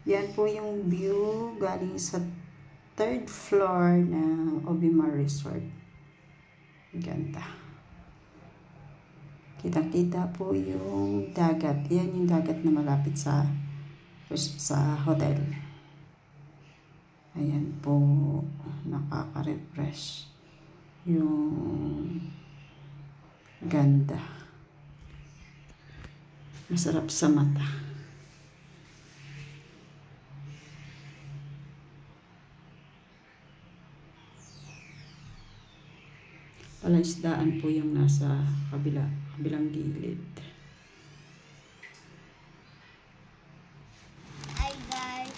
Yan po yung view galing sa third floor ng Obimar Resort. Ganda. Kitang-kita po yung dagat. Yan yung dagat na malapit sa hotel. Ayan po, nakaka-refresh yung ganda. Masarap sa mata. Palaisdaan po yung nasa kabilang gilid. Hi guys.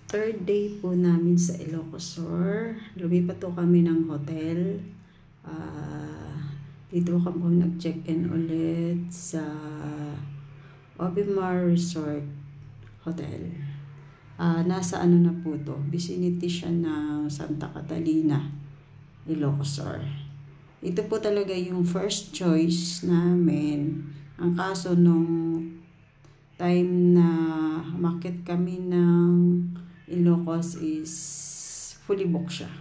Third day po namin sa Ilocos Sur. Lumipat po kami ng hotel. Dito kami nag-check-in ulit sa Obimar Resort Hotel. Nasa ano na po to, vicinity siya ng Santa Catalina, Ilocos Sur. Ito po talaga yung first choice namin. Ang kaso nung time na umakyat kami ng Ilocos is fully booked siya.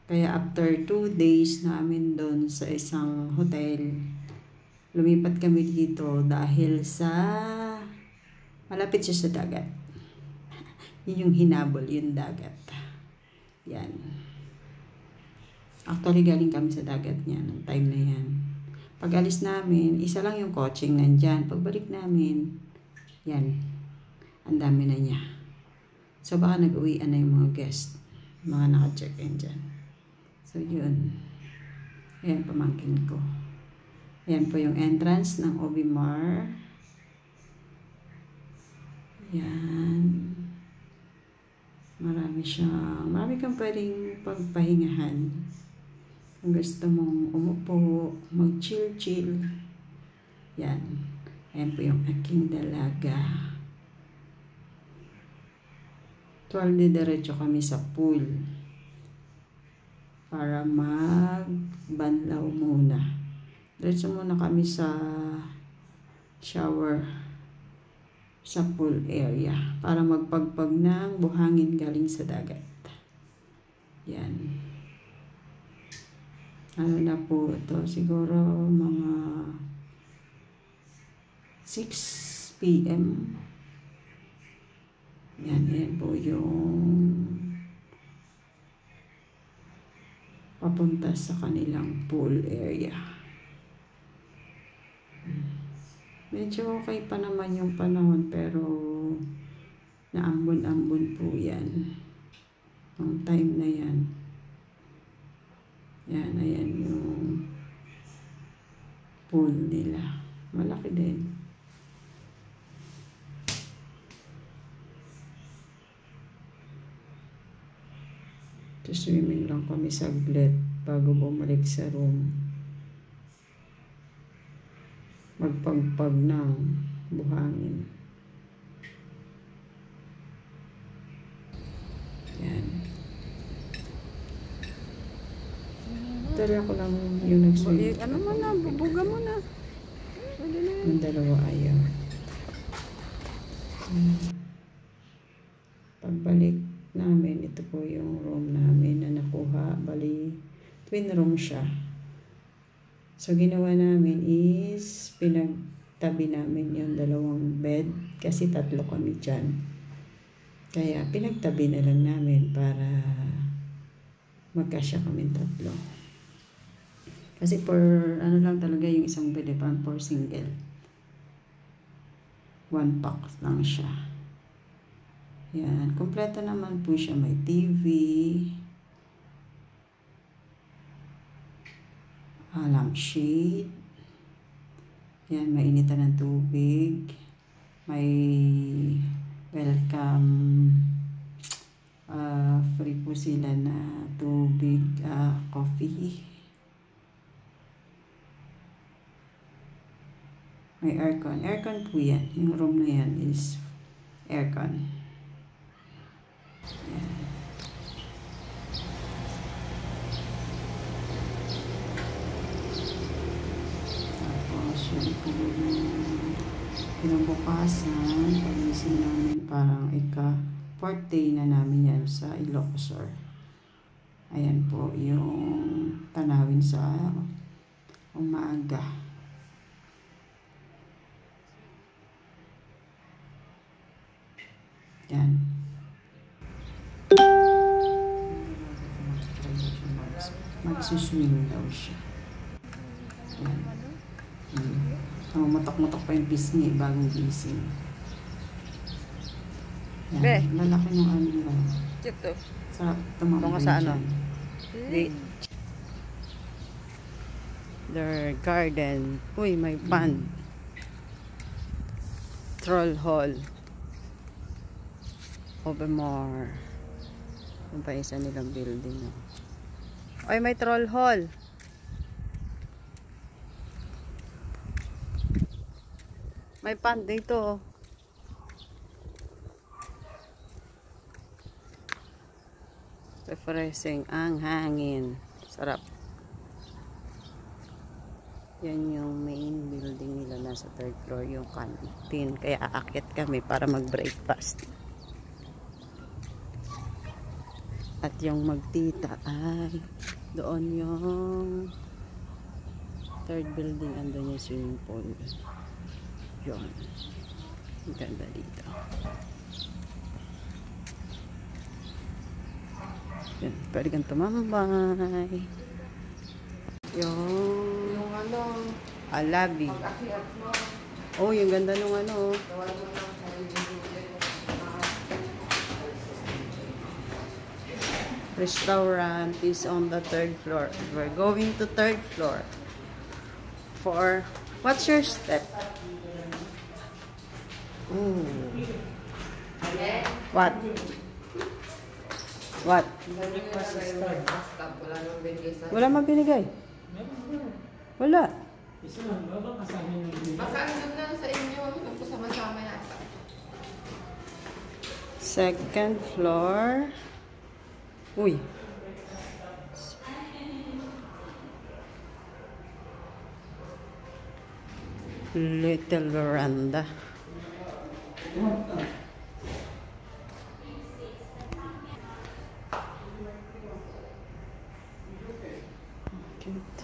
Kaya after 2 days namin doon sa isang hotel, lumipat kami dito dahil sa malapit siya sa dagat. Yun yung hinabol, yung dagat. Yan. Actually, galing kami sa dagat niya ng time na yan. Pag alis namin, isa lang yung coaching nandyan. Pagbalik namin, yan. Ang dami na niya. So, baka nag-uwian na yung mga guest. Mga naka-check-in dyan. So, yun. Ayan, pamangkin ko. Ayan po yung entrance ng Obimar. Ayan. Marami kang pwedeng pagpahingahan. Kung gusto mong umupo, mag-chill-chill. Yan. Ayan po yung aking dalaga. 12 diretso kami sa pool. Para magbanlaw muna. Diretso muna kami sa shower sa pool area. Para magpagpag ng buhangin galing sa dagat. Yan. Ano na po ito? Siguro mga 6 PM. Yan po yung papunta sa kanilang pool area. Medyo okay pa naman yung panahon pero naambon-ambon po yan. Ang time na yan. Yan, ayan yung pool nila. Malaki din. Swimming lang kami saglit bago bumalik sa room. Magpagpag ng buhangin. Yan. Tuloy ako lang yung nag-swim. Ano mo na, bubuga mo na. Yung dalawa ayaw. Pagbalik namin, ito po yung room namin na nakuha. Bali, twin room siya. So, ginawa namin is pinagtabi namin yung dalawang bed kasi 3 kami dyan. Kaya, pinagtabi na lang namin para magkasya kami 3. Kasi ano lang talaga yung isang bed, for single. 1 pack lang siya. Yan, kompleto naman po siya. May TV, lampshade. Yan, mainitan ng tubig. May welcome free po sila na tubig, coffee. May aircon. Aircon po yan. Yung room na yan is aircon. Yan. Kinabukasan, pagising namin parang fourth day na namin yan sa Ilocosur. Ayan po yung tanawin sa umaga. Yan. Magsuswing daw siya. Yan. Matok-matok pa yung pisngi bagong gising. Yan. Lalaki ng ano lang. Ito. Sarap tumambay sa ano? dyan. Their garden. Uy, may pond. Troll Hall. Overmore. Yung pa isa nilang building. Ay, may Troll Hall. May pond dito. Refreshing ang hangin. Sarap. Yan yung main building nila, nasa third floor yung canteen. Kaya aakyat kami para mag-breakfast. At yung magtita ay doon yung third building, andun yung swimming pool. Yun. Ang ganda dito. Yan. Pwede kang tumambay. Yung ano, Alabi. Oh, yung ganda nung ano. Restaurant is on the third floor. We're going to third floor. For, what's your step? Ooh. What? What? Wala man binigay. Wala. Baka ano na sa inyo, sama-sama yata. Second floor. Uy. Little veranda. Cute.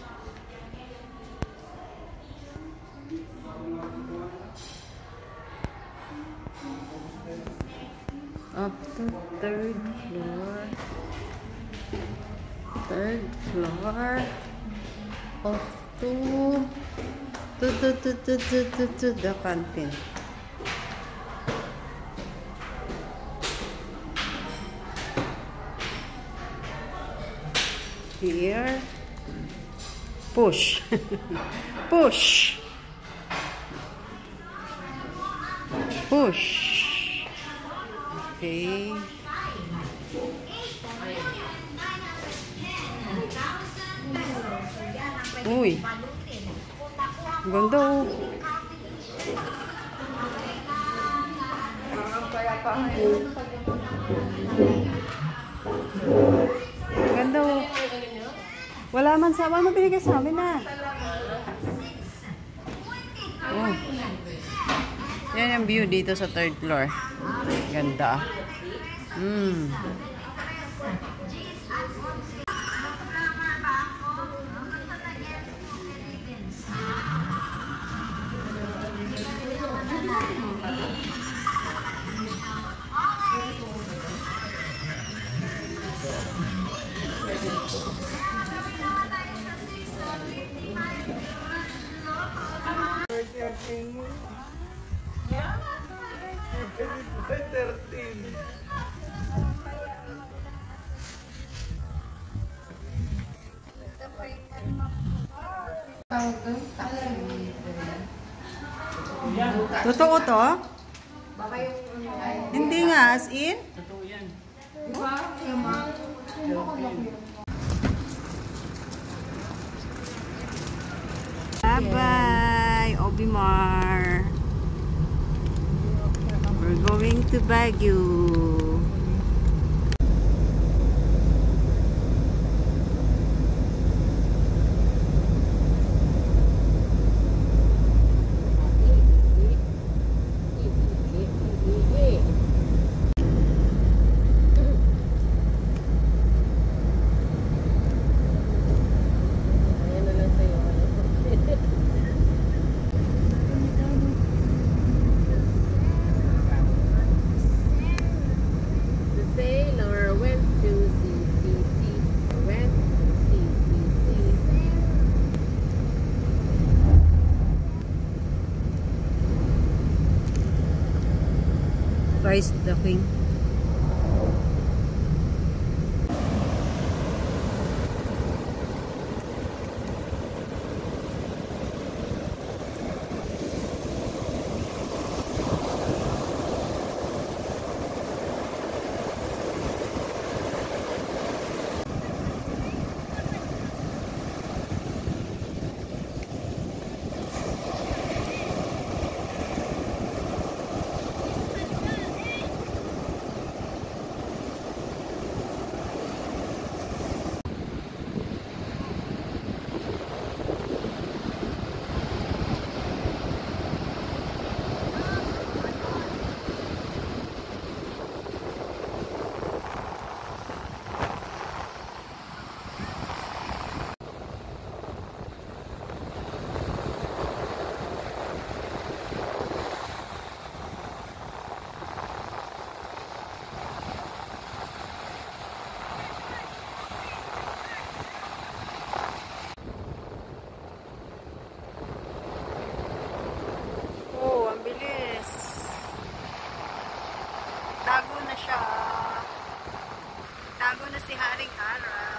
Up to third floor. Third floor of to the canteen. Here, push, push, push. Okay. Uy, ganda oh. Ganda oh. Wala man sa wala binigay sa amin na. Oh. Yan yung view dito sa third floor. Ganda. Totoo to? Baka yung Hindi nga, as in? totoo yan. Diba? Yung mga Bye-bye, Obimar. We're going to Baguio. Christ the King. Bilis. Tago na siya. Tago na si Haring Ara.